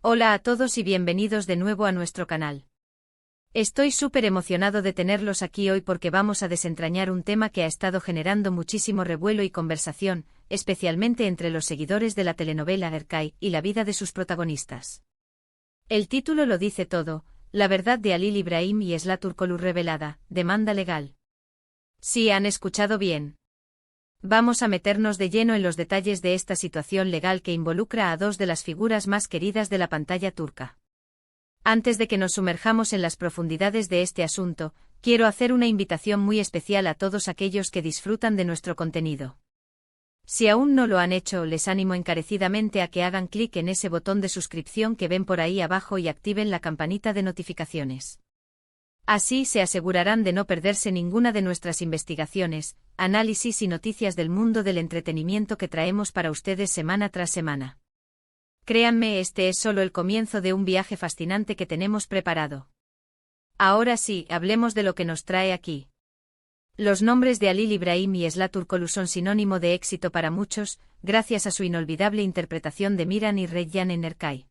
Hola a todos y bienvenidos de nuevo a nuestro canal. Estoy súper emocionado de tenerlos aquí hoy porque vamos a desentrañar un tema que ha estado generando muchísimo revuelo y conversación, especialmente entre los seguidores de la telenovela Erkai y la vida de sus protagonistas. El título lo dice todo: la verdad de Halil İbrahim y Esla Turkoglu revelada, demanda legal. Sí, han escuchado bien. Vamos a meternos de lleno en los detalles de esta situación legal que involucra a dos de las figuras más queridas de la pantalla turca. Antes de que nos sumerjamos en las profundidades de este asunto, quiero hacer una invitación muy especial a todos aquellos que disfrutan de nuestro contenido. Si aún no lo han hecho, les animo encarecidamente a que hagan clic en ese botón de suscripción que ven por ahí abajo y activen la campanita de notificaciones. Así se asegurarán de no perderse ninguna de nuestras investigaciones, análisis y noticias del mundo del entretenimiento que traemos para ustedes semana tras semana. Créanme, este es solo el comienzo de un viaje fascinante que tenemos preparado. Ahora sí, hablemos de lo que nos trae aquí. Los nombres de Halil İbrahim y Esla Turkoglu son sinónimo de éxito para muchos, gracias a su inolvidable interpretación de Miran y Reyyan en Erkai.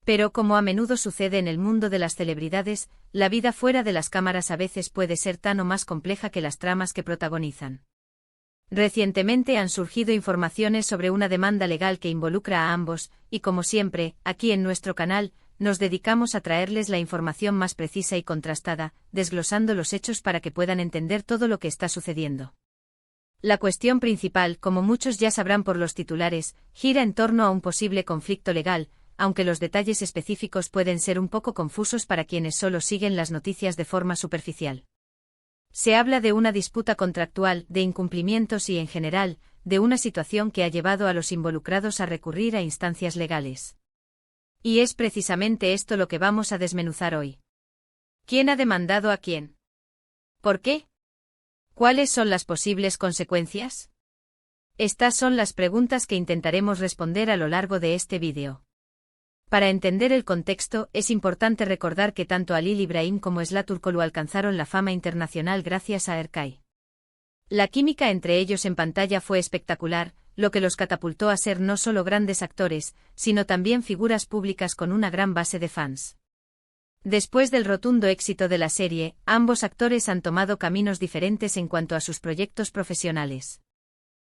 Pero como a menudo sucede en el mundo de las celebridades, la vida fuera de las cámaras a veces puede ser tan o más compleja que las tramas que protagonizan. Recientemente han surgido informaciones sobre una demanda legal que involucra a ambos, y como siempre, aquí en nuestro canal, nos dedicamos a traerles la información más precisa y contrastada, desglosando los hechos para que puedan entender todo lo que está sucediendo. La cuestión principal, como muchos ya sabrán por los titulares, gira en torno a un posible conflicto legal, aunque los detalles específicos pueden ser un poco confusos para quienes solo siguen las noticias de forma superficial. Se habla de una disputa contractual, de incumplimientos y, en general, de una situación que ha llevado a los involucrados a recurrir a instancias legales. Y es precisamente esto lo que vamos a desmenuzar hoy. ¿Quién ha demandado a quién? ¿Por qué? ¿Cuáles son las posibles consecuencias? Estas son las preguntas que intentaremos responder a lo largo de este vídeo. Para entender el contexto, es importante recordar que tanto Halil İbrahim como Esla Turkoglu alcanzaron la fama internacional gracias a Erkai. La química entre ellos en pantalla fue espectacular, lo que los catapultó a ser no solo grandes actores, sino también figuras públicas con una gran base de fans. Después del rotundo éxito de la serie, ambos actores han tomado caminos diferentes en cuanto a sus proyectos profesionales.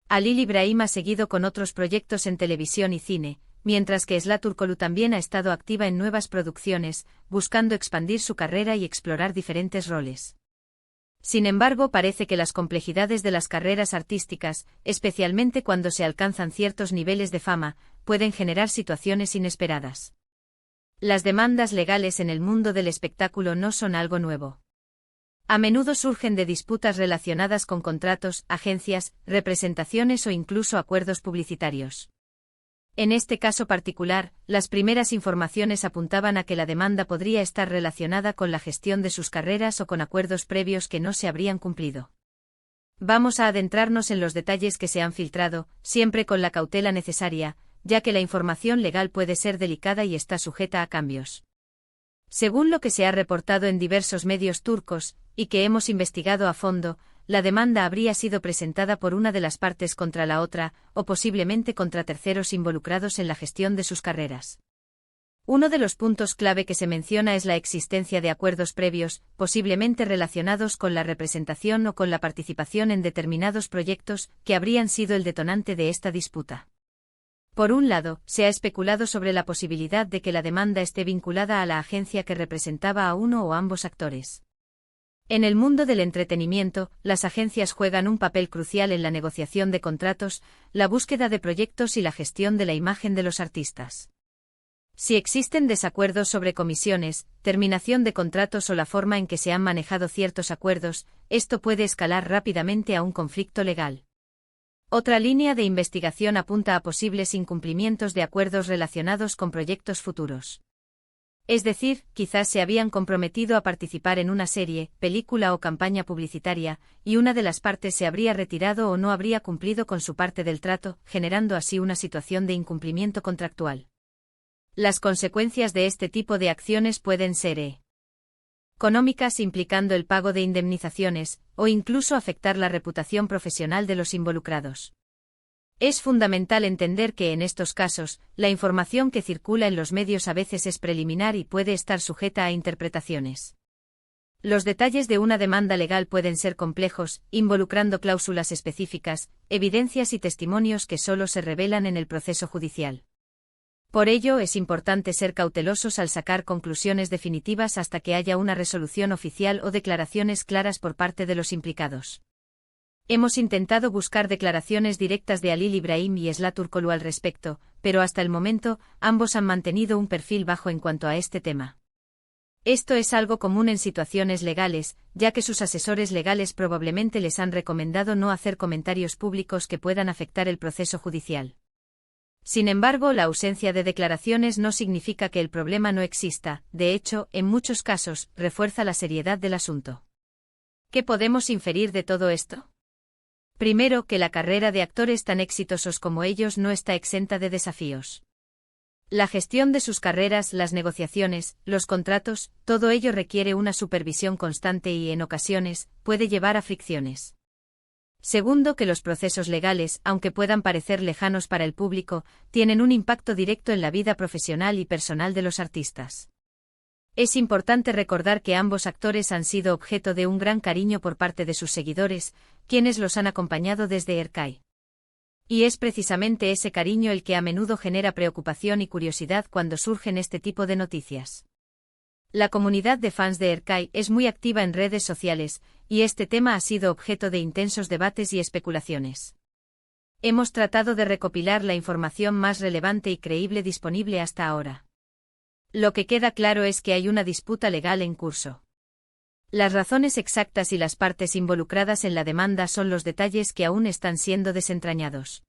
Halil İbrahim ha seguido con otros proyectos en televisión y cine, mientras que Esla Turkoglu también ha estado activa en nuevas producciones, buscando expandir su carrera y explorar diferentes roles. Sin embargo, parece que las complejidades de las carreras artísticas, especialmente cuando se alcanzan ciertos niveles de fama, pueden generar situaciones inesperadas. Las demandas legales en el mundo del espectáculo no son algo nuevo. A menudo surgen de disputas relacionadas con contratos, agencias, representaciones o incluso acuerdos publicitarios. En este caso particular, las primeras informaciones apuntaban a que la demanda podría estar relacionada con la gestión de sus carreras o con acuerdos previos que no se habrían cumplido. Vamos a adentrarnos en los detalles que se han filtrado, siempre con la cautela necesaria, ya que la información legal puede ser delicada y está sujeta a cambios. Según lo que se ha reportado en diversos medios turcos, y que hemos investigado a fondo, la demanda habría sido presentada por una de las partes contra la otra, o posiblemente contra terceros involucrados en la gestión de sus carreras. Uno de los puntos clave que se menciona es la existencia de acuerdos previos, posiblemente relacionados con la representación o con la participación en determinados proyectos, que habrían sido el detonante de esta disputa. Por un lado, se ha especulado sobre la posibilidad de que la demanda esté vinculada a la agencia que representaba a uno o ambos actores. En el mundo del entretenimiento, las agencias juegan un papel crucial en la negociación de contratos, la búsqueda de proyectos y la gestión de la imagen de los artistas. Si existen desacuerdos sobre comisiones, terminación de contratos o la forma en que se han manejado ciertos acuerdos, esto puede escalar rápidamente a un conflicto legal. Otra línea de investigación apunta a posibles incumplimientos de acuerdos relacionados con proyectos futuros. Es decir, quizás se habían comprometido a participar en una serie, película o campaña publicitaria, y una de las partes se habría retirado o no habría cumplido con su parte del trato, generando así una situación de incumplimiento contractual. Las consecuencias de este tipo de acciones pueden ser económicas, implicando el pago de indemnizaciones, o incluso afectar la reputación profesional de los involucrados. Es fundamental entender que en estos casos, la información que circula en los medios a veces es preliminar y puede estar sujeta a interpretaciones. Los detalles de una demanda legal pueden ser complejos, involucrando cláusulas específicas, evidencias y testimonios que solo se revelan en el proceso judicial. Por ello es importante ser cautelosos al sacar conclusiones definitivas hasta que haya una resolución oficial o declaraciones claras por parte de los implicados. Hemos intentado buscar declaraciones directas de Halil Ibrahim y Esla Turkoglu al respecto, pero hasta el momento, ambos han mantenido un perfil bajo en cuanto a este tema. Esto es algo común en situaciones legales, ya que sus asesores legales probablemente les han recomendado no hacer comentarios públicos que puedan afectar el proceso judicial. Sin embargo, la ausencia de declaraciones no significa que el problema no exista, de hecho, en muchos casos, refuerza la seriedad del asunto. ¿Qué podemos inferir de todo esto? Primero, que la carrera de actores tan exitosos como ellos no está exenta de desafíos. La gestión de sus carreras, las negociaciones, los contratos, todo ello requiere una supervisión constante y, en ocasiones, puede llevar a fricciones. Segundo, que los procesos legales, aunque puedan parecer lejanos para el público, tienen un impacto directo en la vida profesional y personal de los artistas. Es importante recordar que ambos actores han sido objeto de un gran cariño por parte de sus seguidores, quienes los han acompañado desde Erkay. Y es precisamente ese cariño el que a menudo genera preocupación y curiosidad cuando surgen este tipo de noticias. La comunidad de fans de Erkay es muy activa en redes sociales, y este tema ha sido objeto de intensos debates y especulaciones. Hemos tratado de recopilar la información más relevante y creíble disponible hasta ahora. Lo que queda claro es que hay una disputa legal en curso. Las razones exactas y las partes involucradas en la demanda son los detalles que aún están siendo desentrañados.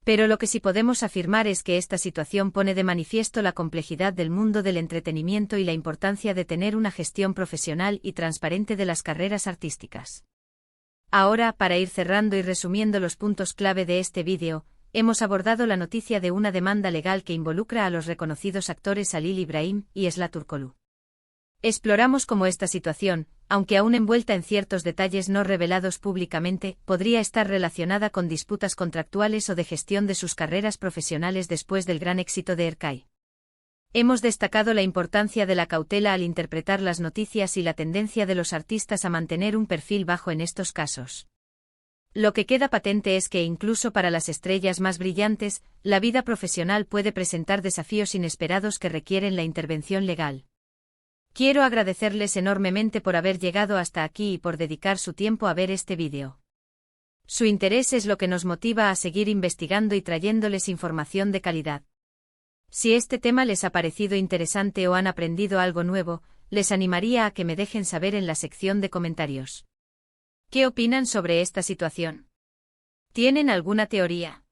Pero lo que sí podemos afirmar es que esta situación pone de manifiesto la complejidad del mundo del entretenimiento y la importancia de tener una gestión profesional y transparente de las carreras artísticas. Ahora, para ir cerrando y resumiendo los puntos clave de este vídeo, hemos abordado la noticia de una demanda legal que involucra a los reconocidos actores Halil Ibrahim y Esla Turkoglu. Exploramos cómo esta situación, aunque aún envuelta en ciertos detalles no revelados públicamente, podría estar relacionada con disputas contractuales o de gestión de sus carreras profesionales después del gran éxito de Erkay. Hemos destacado la importancia de la cautela al interpretar las noticias y la tendencia de los artistas a mantener un perfil bajo en estos casos. Lo que queda patente es que incluso para las estrellas más brillantes, la vida profesional puede presentar desafíos inesperados que requieren la intervención legal. Quiero agradecerles enormemente por haber llegado hasta aquí y por dedicar su tiempo a ver este vídeo. Su interés es lo que nos motiva a seguir investigando y trayéndoles información de calidad. Si este tema les ha parecido interesante o han aprendido algo nuevo, les animaría a que me dejen saber en la sección de comentarios. ¿Qué opinan sobre esta situación? ¿Tienen alguna teoría?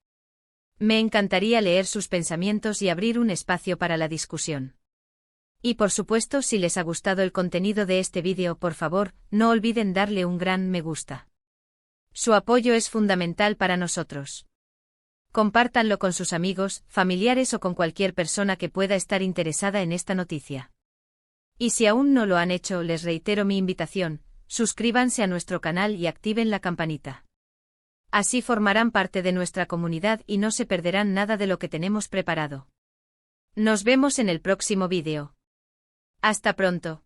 Me encantaría leer sus pensamientos y abrir un espacio para la discusión. Y por supuesto, si les ha gustado el contenido de este vídeo, por favor, no olviden darle un gran me gusta. Su apoyo es fundamental para nosotros. Compártanlo con sus amigos, familiares o con cualquier persona que pueda estar interesada en esta noticia. Y si aún no lo han hecho, les reitero mi invitación. Suscríbanse a nuestro canal y activen la campanita. Así formarán parte de nuestra comunidad y no se perderán nada de lo que tenemos preparado. Nos vemos en el próximo vídeo. Hasta pronto.